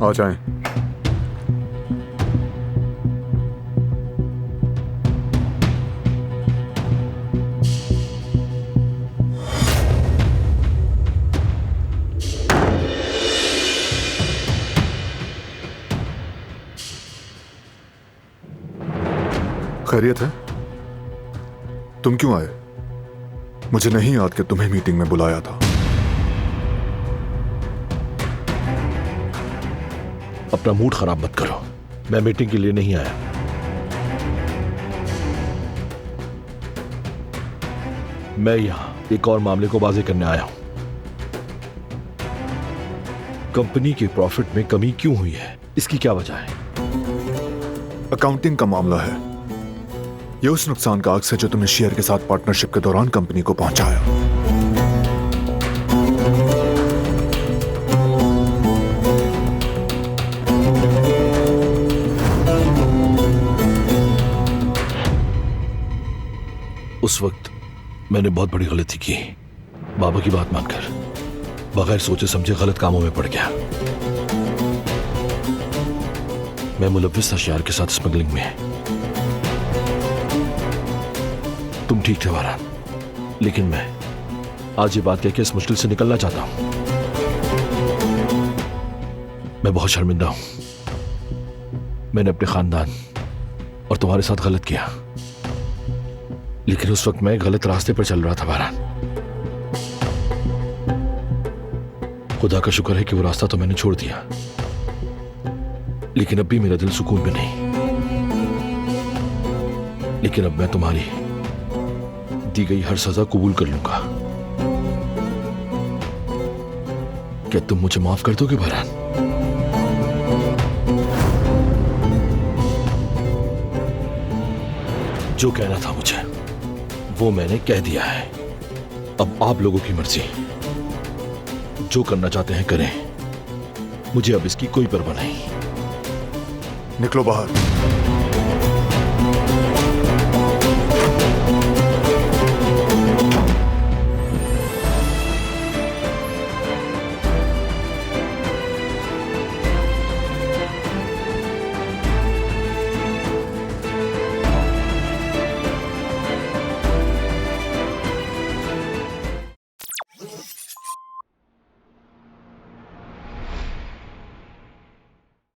आ जाएं। खैरियत है? तुम क्यों आए? मुझे नहीं याद कि तुम्हें मीटिंग में बुलाया था। अपना मूड खराब मत करो। मैं मीटिंग के लिए नहीं आया। मैं यहां एक और मामले को वाजे करने आया हूं। कंपनी के प्रॉफिट में कमी क्यों हुई है, इसकी क्या वजह है? अकाउंटिंग का मामला है। यह उस नुकसान का अक्स है जो तुमने शेयर के साथ पार्टनरशिप के दौरान कंपनी को पहुंचाया। उस वक्त मैंने बहुत बड़ी गलती की। बाबा की बात मानकर बगैर सोचे समझे गलत कामों में पड़ गया। मैं मुलव्विस था शेयर के साथ स्मगलिंग में। तुम ठीक थे वारान, लेकिन मैं आज ये बात कह के इस मुश्किल से निकलना चाहता हूं। मैं बहुत शर्मिंदा हूं। मैंने अपने खानदान और तुम्हारे साथ गलत किया, लेकिन उस वक्त मैं गलत रास्ते पर चल रहा था वारान। खुदा का शुक्र है कि वो रास्ता तो मैंने छोड़ दिया, लेकिन अब भी मेरा दिल सुकून में नहीं। लेकिन अब मैं तुम्हारी दी गई हर सजा कबूल कर लूंगा। क्या तुम मुझे माफ कर दोगे वारान? जो कहना था मुझे वो मैंने कह दिया है। अब आप लोगों की मर्जी, जो करना चाहते हैं करें। मुझे अब इसकी कोई परवाह नहीं। निकलो बाहर।